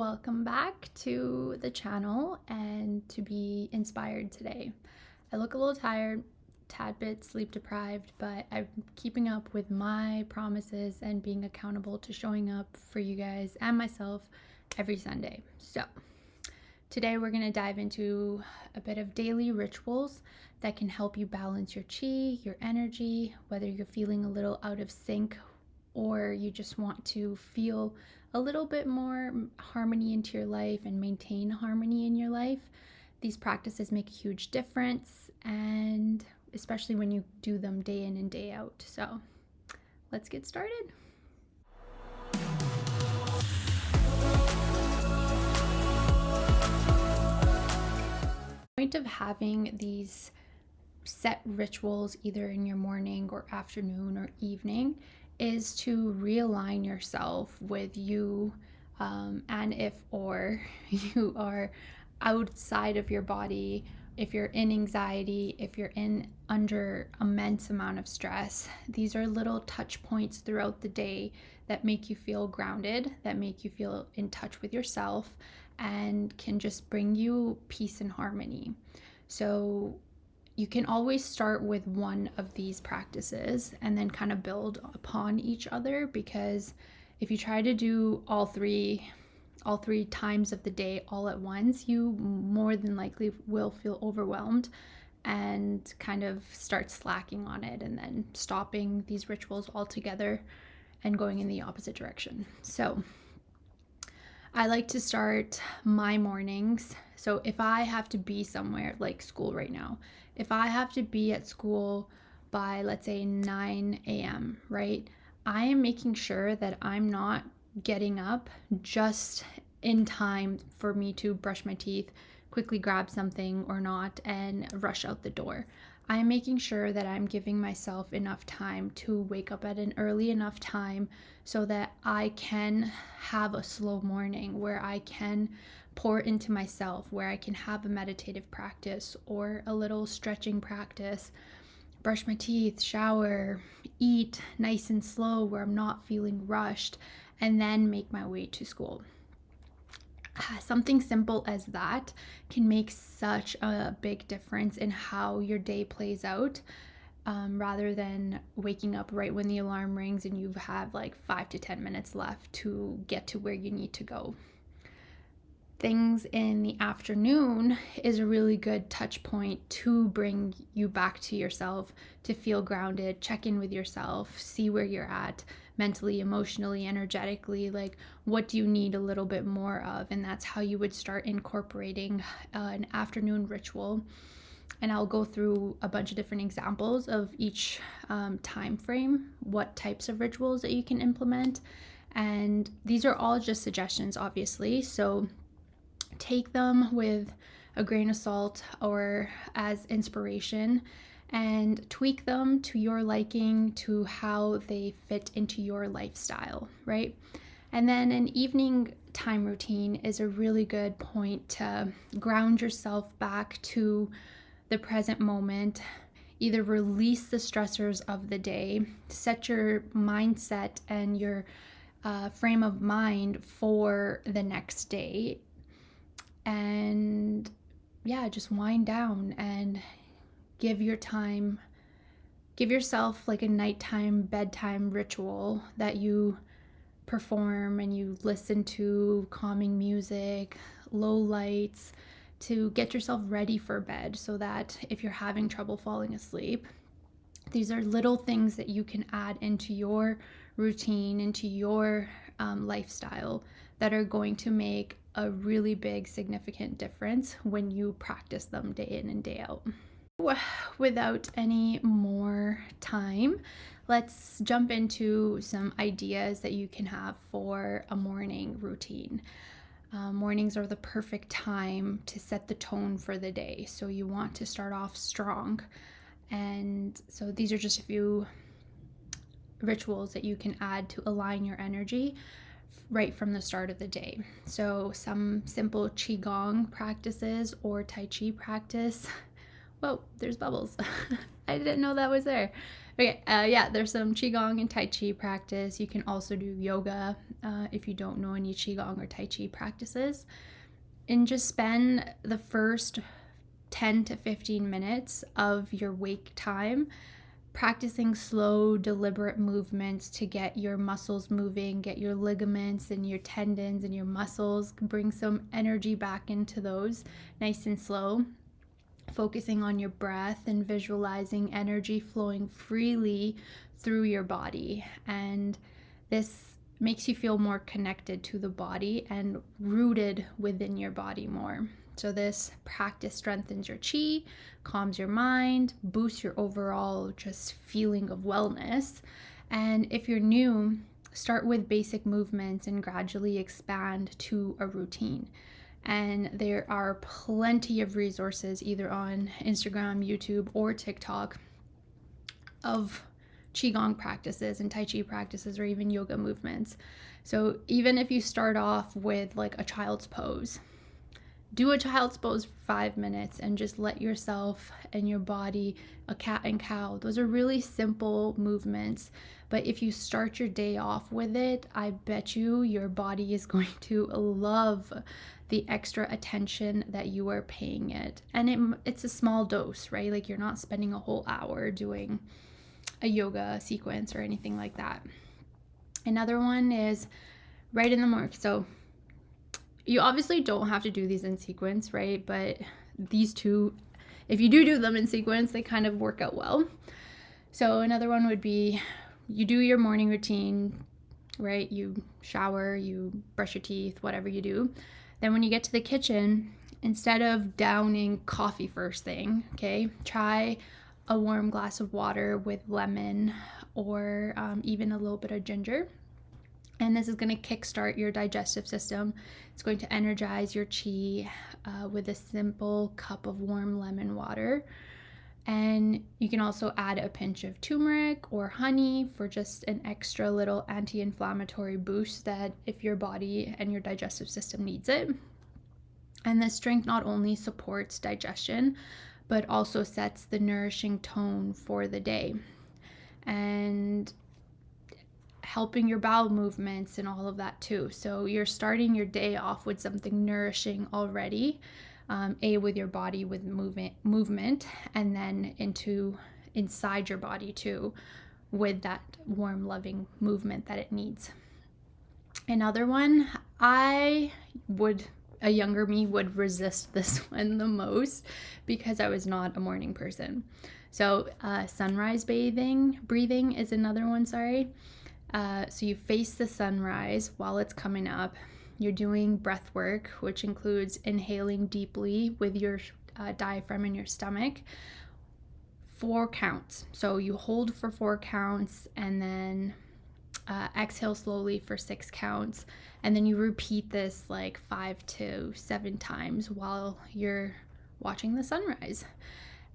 Welcome back to the channel and to be inspired today. I look a little tired, tad bit sleep deprived, but I'm keeping up with my promises and being accountable to showing up for you guys and myself every Sunday. So today we're going to dive into a bit of daily rituals that can help you balance your chi, your energy, whether you're feeling a little out of sync or you just want to feel a little bit more harmony into your life and maintain harmony in your life. These practices make a huge difference, and especially when you do them day in and day out. So let's get started. The point of having these set rituals either in your morning or afternoon or evening is to realign yourself with you, and if you are outside of your body, if you're in anxiety, if you're in under immense amount of stress. These are little touch points throughout the day that make you feel grounded, that make you feel in touch with yourself, and can just bring you peace and harmony. So you can always start with one of these practices and then kind of build upon each other, because if you try to do all three times of the day all at once, you more than likely will feel overwhelmed and kind of start slacking on it and then stopping these rituals altogether and going in the opposite direction. So I like to start my mornings. So if I have to be somewhere, like school right now, if I have to be at school by, let's say, 9 a.m., right? I am making sure that I'm not getting up just in time for me to brush my teeth, quickly grab something or not, and rush out the door. I'm making sure that I'm giving myself enough time to wake up at an early enough time so that I can have a slow morning where I can pour into myself, where I can have a meditative practice or a little stretching practice, brush my teeth, shower, eat nice and slow where I'm not feeling rushed, and then make my way to school. Something simple as that can make such a big difference in how your day plays out, rather than waking up right when the alarm rings and you have like 5 to 10 minutes left to get to where you need to go. Things in the afternoon is a really good touch point to bring you back to yourself, to feel grounded, check in with yourself, see where you're at mentally, emotionally, energetically, like what do you need a little bit more of. And that's how you would start incorporating an afternoon ritual. And I'll go through a bunch of different examples of each time frame, what types of rituals that you can implement. And these are all just suggestions, obviously, so take them with a grain of salt or as inspiration, and tweak them to your liking, to how they fit into your lifestyle, right? And then an evening time routine is a really good point to ground yourself back to the present moment, either release the stressors of the day, set your mindset and your frame of mind for the next day, and just wind down and give yourself like a nighttime bedtime ritual that you perform, and you listen to calming music, low lights, to get yourself ready for bed, so that if you're having trouble falling asleep, these are little things that you can add into your routine, into your lifestyle, that are going to make a really big, significant difference when you practice them day in and day out. Without any more time, let's jump into some ideas that you can have for a morning routine. Mornings are the perfect time to set the tone for the day, so you want to start off strong. And so these are just a few rituals that you can add to align your energy right from the start of the day. So some simple qigong practices or tai chi practice. Whoa, there's bubbles. I didn't know that was there. Okay, yeah, there's some Qigong and Tai Chi practice. You can also do yoga if you don't know any Qigong or Tai Chi practices. And just spend the first 10 to 15 minutes of your wake time practicing slow, deliberate movements to get your muscles moving, get your ligaments and your tendons and your muscles, bring some energy back into those nice and slow. Focusing on your breath and visualizing energy flowing freely through your body. And this makes you feel more connected to the body and rooted within your body more. So this practice strengthens your chi, calms your mind, boosts your overall just feeling of wellness. And if you're new, start with basic movements and gradually expand to a routine. And there are plenty of resources either on Instagram, YouTube, or TikTok of Qigong practices and Tai Chi practices or even yoga movements. So even if you start off with like a child's pose, do a child's pose for 5 minutes and just let yourself and your body, a cat and cow. Those are really simple movements. But if you start your day off with it, I bet you your body is going to love the extra attention that you are paying it. And it's a small dose, right? Like you're not spending a whole hour doing a yoga sequence or anything like that. Another one is right in the morning. So you obviously don't have to do these in sequence, right? But these two, if you do them in sequence, they kind of work out well. So another one would be you do your morning routine, right? You shower, you brush your teeth, whatever you do. Then when you get to the kitchen, instead of downing coffee first thing, okay, try a warm glass of water with lemon or even a little bit of ginger. And this is going to kickstart your digestive system. It's going to energize your chi with a simple cup of warm lemon water. And you can also add a pinch of turmeric or honey for just an extra little anti-inflammatory boost that if your body and your digestive system needs it. And this drink not only supports digestion, but also sets the nourishing tone for the day. And helping your bowel movements and all of that too. So you're starting your day off with something nourishing already, with your body with movement, and then inside your body too, with that warm, loving movement that it needs. Another one, a younger me would resist this one the most because I was not a morning person. So sunrise breathing is another one, sorry. So you face the sunrise while it's coming up. You're doing breath work, which includes inhaling deeply with your diaphragm in your stomach. 4 counts. So you hold for 4 counts and then exhale slowly for 6 counts. And then you repeat this like 5 to 7 times while you're watching the sunrise.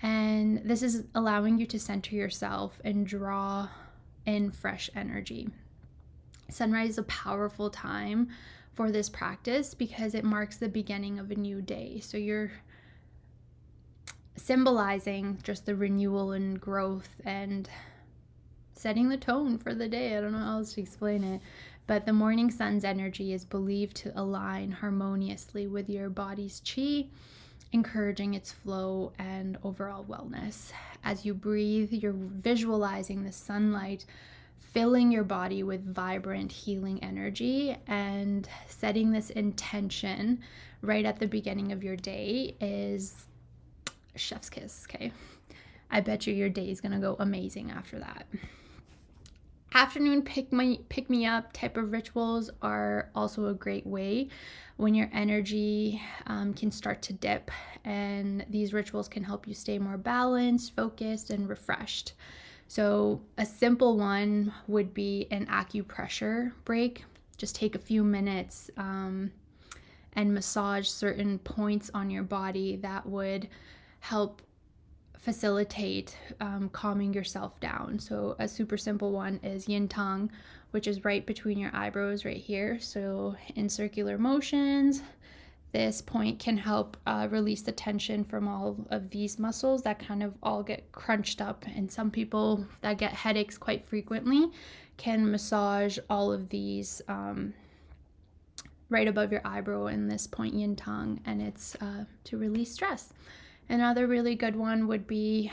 And this is allowing you to center yourself and draw in fresh energy. Sunrise is a powerful time for this practice because it marks the beginning of a new day. So you're symbolizing just the renewal and growth and setting the tone for the day. I don't know how else to explain it. But the morning sun's energy is believed to align harmoniously with your body's chi, encouraging its flow and overall wellness. As you breathe, you're visualizing the sunlight filling your body with vibrant healing energy, and setting this intention right at the beginning of your day is chef's kiss, okay? I bet you your day is gonna go amazing after that. Afternoon pick me up type of rituals are also a great way when your energy can start to dip, and these rituals can help you stay more balanced, focused, and refreshed. So a simple one would be an acupressure break. Just take a few minutes and massage certain points on your body that would help facilitate calming yourself down. So a super simple one is yin tongue, which is right between your eyebrows right here. So in circular motions, This point can help release the tension from all of these muscles that kind of all get crunched up. And some people that get headaches quite frequently can massage all of these right above your eyebrow in this point yin tongue, and it's to release stress. Another really good one would be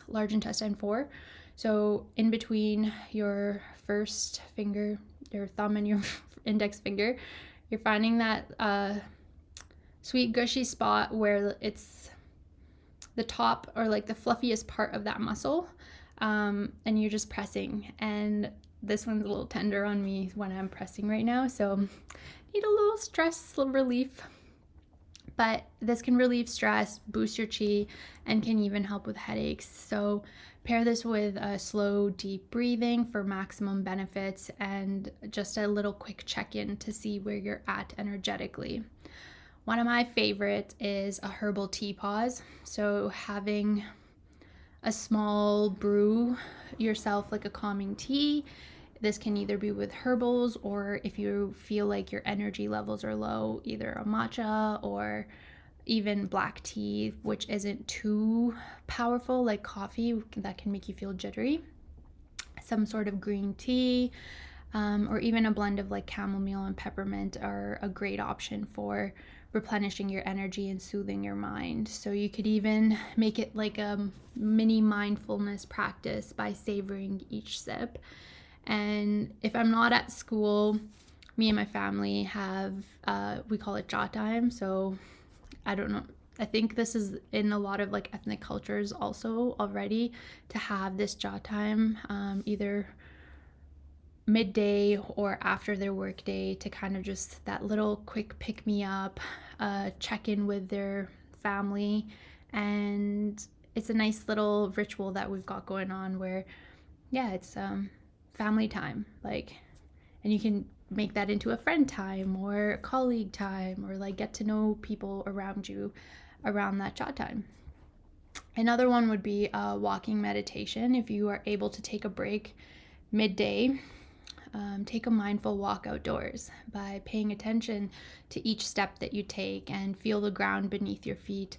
large intestine 4. So in between your first finger, your thumb and your index finger, you're finding that sweet gushy spot where it's the top or like the fluffiest part of that muscle, and you're just pressing. And this one's a little tender on me when I'm pressing right now, so need a little stress relief. But this can relieve stress, boost your chi, and can even help with headaches. So pair this with a slow, deep breathing for maximum benefits, and just a little quick check-in to see where you're at energetically. One of my favorite is a herbal tea pause. So having a small brew yourself like a calming tea. This can either be with herbals, or if you feel like your energy levels are low, either a matcha or even black tea, which isn't too powerful like coffee that can make you feel jittery. Some sort of green tea, or even a blend of like chamomile and peppermint are a great option for replenishing your energy and soothing your mind. So you could even make it like a mini mindfulness practice by savoring each sip. And if I'm not at school, me and my family have, we call it jaw time. So I don't know. I think this is in a lot of like ethnic cultures also already, to have this jaw time, either midday or after their work day, to kind of just that little quick pick me up, check in with their family. And it's a nice little ritual that we've got going on where, yeah, it's family time, like, and you can make that into a friend time or colleague time, or like get to know people around you around that jaw time. Another one would be a walking meditation. If you are able to take a break midday, take a mindful walk outdoors by paying attention to each step that you take, and feel the ground beneath your feet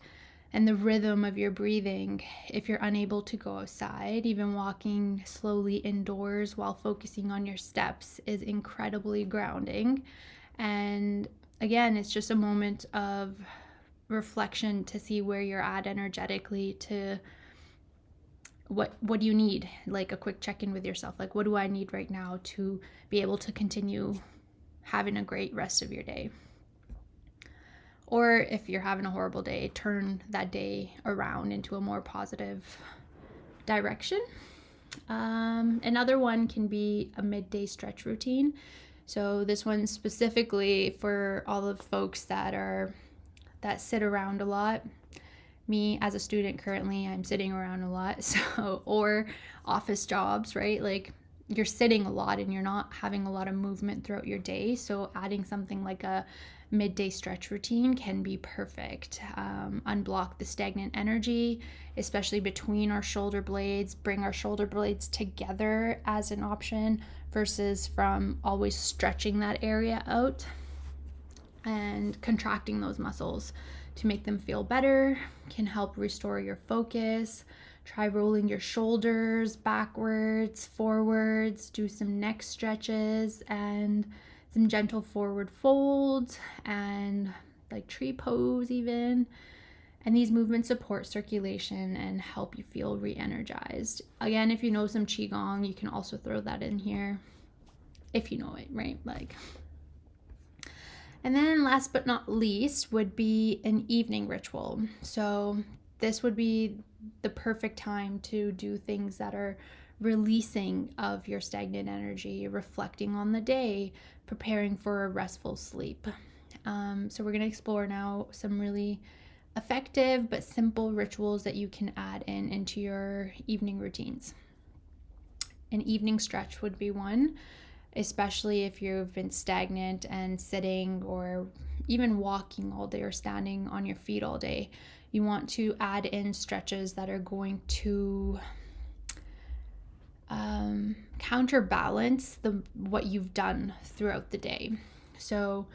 and the rhythm of your breathing. If you're unable to go outside, even walking slowly indoors while focusing on your steps is incredibly grounding. And again, it's just a moment of reflection to see where you're at energetically, to what do you need, like a quick check-in with yourself, like what do I need right now to be able to continue having a great rest of your day. Or if you're having a horrible day, turn that day around into a more positive direction. Another one can be a midday stretch routine. So this one's specifically for all of folks that sit around a lot. Me as a student currently, I'm sitting around a lot. So, or office jobs, right? Like you're sitting a lot and you're not having a lot of movement throughout your day. So adding something like a midday stretch routine can be perfect. Unblock the stagnant energy, especially between our shoulder blades. Bring our shoulder blades together as an option versus from always stretching that area out and contracting those muscles to make them feel better. Can help restore your focus. Try rolling your shoulders backwards, forwards, do some neck stretches and some gentle forward folds and like tree pose even. And these movements support circulation and help you feel re-energized. Again, if you know some qigong, you can also throw that in here if you know it, right? Like, and then last but not least would be an evening ritual. So this would be the perfect time to do things that are releasing of your stagnant energy, reflecting on the day, preparing for a restful sleep. So we're going to explore now some really effective but simple rituals that you can add into your evening routines. An evening stretch would be one, especially if you've been stagnant and sitting or even walking all day or standing on your feet all day. You want to add in stretches that are going to counterbalance what you've done throughout the day. So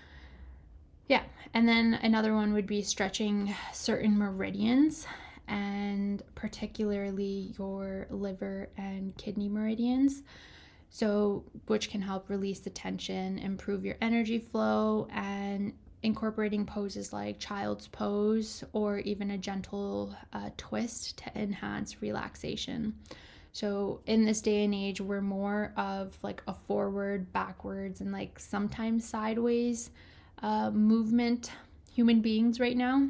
Yeah, and then another one would be stretching certain meridians, and particularly your liver and kidney meridians. So, which can help release the tension, improve your energy flow, and incorporating poses like child's pose or even a gentle twist to enhance relaxation. So, in this day and age, we're more of like a forward, backwards, and like sometimes sideways movement human beings right now.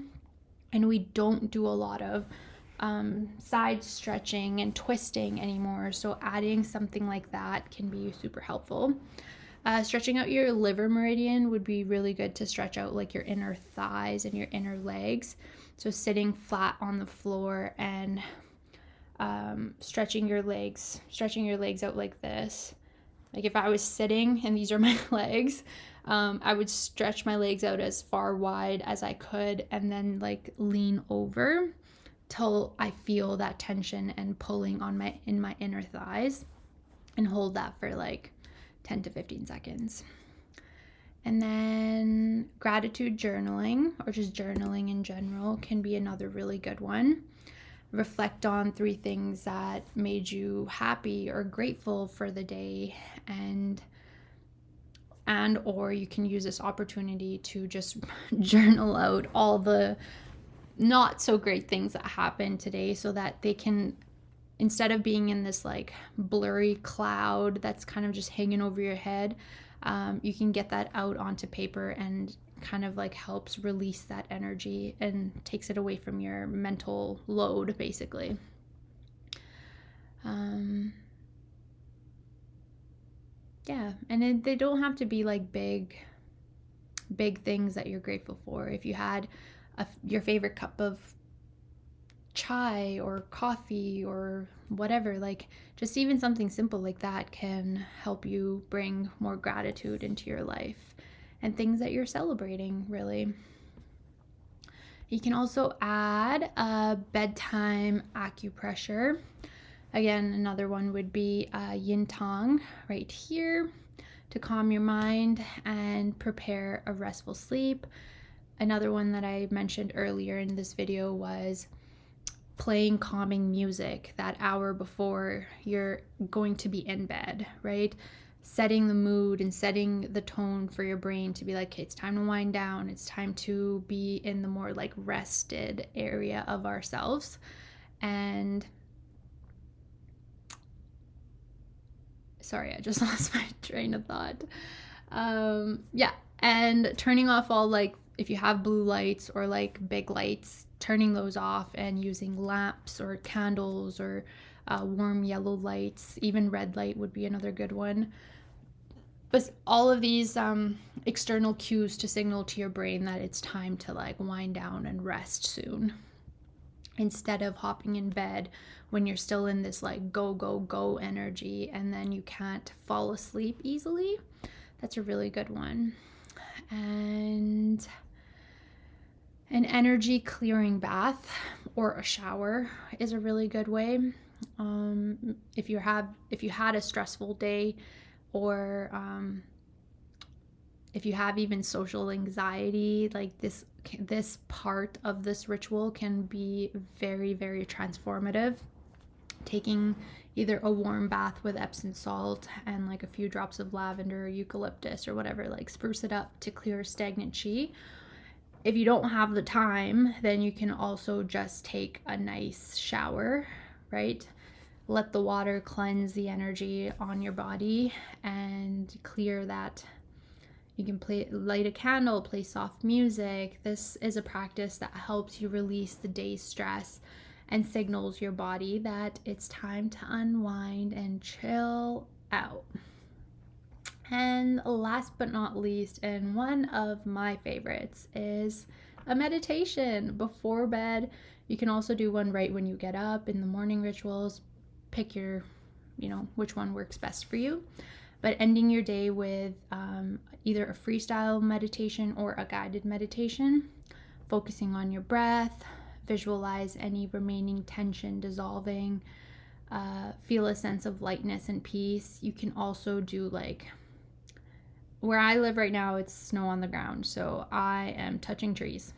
And we don't do a lot of side stretching and twisting anymore. So adding something like that can be super helpful. Stretching out your liver meridian would be really good to stretch out like your inner thighs and your inner legs. So sitting flat on the floor and stretching your legs out like this. Like if I was sitting and these are my legs, I would stretch my legs out as far wide as I could and then like lean over till I feel that tension and pulling on my inner thighs, and hold that for like 10 to 15 seconds. And then gratitude journaling, or just journaling in general, can be another really good one. Reflect on 3 things that made you happy or grateful for the day, and or you can use this opportunity to just journal out all the not so great things that happened today, so that they can, instead of being in this like blurry cloud that's kind of just hanging over your head, you can get that out onto paper and kind of like helps release that energy and takes it away from your mental load, basically. Yeah, and they don't have to be like big things that you're grateful for. If you had your favorite cup of chai or coffee or whatever, like just even something simple like that can help you bring more gratitude into your life and things that you're celebrating, really. You can also add bedtime acupressure. Again, another one would be yin tong right here to calm your mind and prepare a restful sleep. Another one that I mentioned earlier in this video was playing calming music that hour before you're going to be in bed, right? Setting the mood and setting the tone for your brain to be like, okay, it's time to wind down. It's time to be in the more like rested area of ourselves. And sorry, I just lost my train of thought. Yeah, and turning off all like, if you have blue lights or like big lights, turning those off and using lamps or candles or warm yellow lights. Even red light would be another good one. But all of these external cues to signal to your brain that it's time to like wind down and rest soon, instead of hopping in bed when you're still in this like go, go, go energy and then you can't fall asleep easily. That's a really good one. And an energy clearing bath or a shower is a really good way. If you had a stressful day, or if you have even social anxiety, like this part of this ritual can be very, very transformative. Taking either a warm bath with Epsom salt and like a few drops of lavender or eucalyptus or whatever, like spruce it up to clear stagnant chi. If you don't have the time, then you can also just take a nice shower, right? Let the water cleanse the energy on your body and clear that. You can light a candle, play soft music. This is a practice that helps you release the day's stress and signals your body that it's time to unwind and chill out. And last but not least, and one of my favorites, is a meditation before bed. You can also do one right when you get up in the morning rituals. Pick your, which one works best for you. But ending your day with either a freestyle meditation or a guided meditation, focusing on your breath, visualize any remaining tension dissolving, feel a sense of lightness and peace. You can also do like where I live right now, it's snow on the ground. So I am touching trees.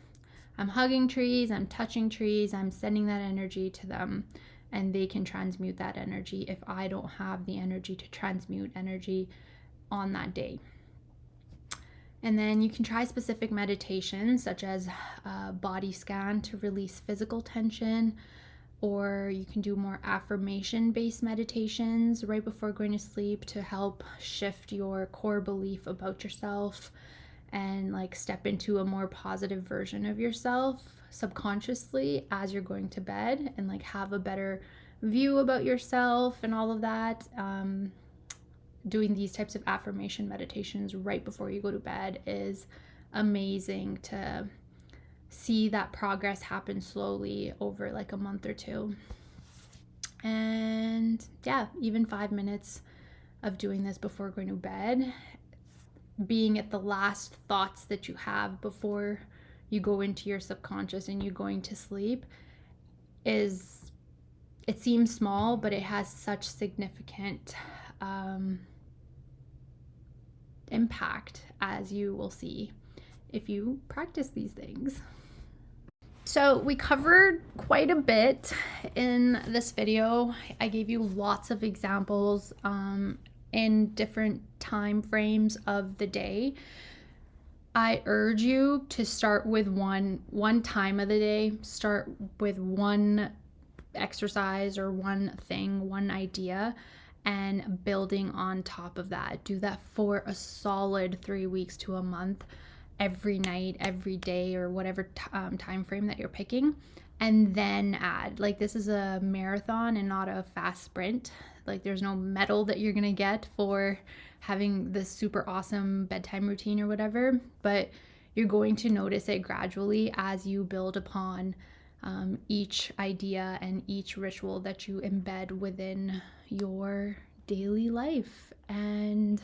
I'm hugging trees, I'm touching trees, I'm sending that energy to them, and they can transmute that energy if I don't have the energy to transmute energy on that day. And then you can try specific meditations such as a body scan to release physical tension, or you can do more affirmation based meditations right before going to sleep to help shift your core belief about yourself and like step into a more positive version of yourself subconsciously as you're going to bed, and like have a better view about yourself and all of that. Doing these types of affirmation meditations right before you go to bed is amazing to see that progress happen slowly over like a month or two. And yeah, even 5 minutes of doing this before going to bed, being at the last thoughts that you have before you go into your subconscious and you going to sleep, is, it seems small, but it has such significant impact, as you will see if you practice these things. So we covered quite a bit in this video. I gave you lots of examples in different time frames of the day. I urge you to start with one time of the day. Start with one exercise or one thing, one idea, and building on top of that. Do that for a solid 3 weeks to a month, every night, every day, or whatever time frame that you're picking, and then add. Like, this is a marathon and not a fast sprint. Like, there's no medal that you're gonna get for having this super awesome bedtime routine or whatever, but you're going to notice it gradually as you build upon each idea and each ritual that you embed within your daily life. And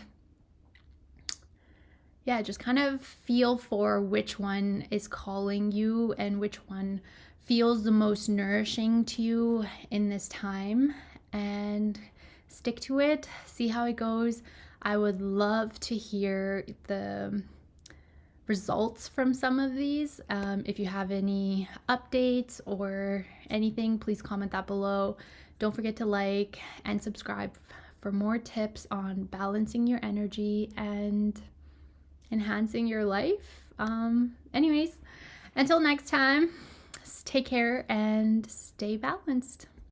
yeah, just kind of feel for which one is calling you and which one feels the most nourishing to you in this time, and stick to it. See how it goes. I would love to hear the results from some of these. If you have any updates or anything, please comment that below. Don't forget to like and subscribe for more tips on balancing your energy and enhancing your life. Anyways, until next time, take care and stay balanced.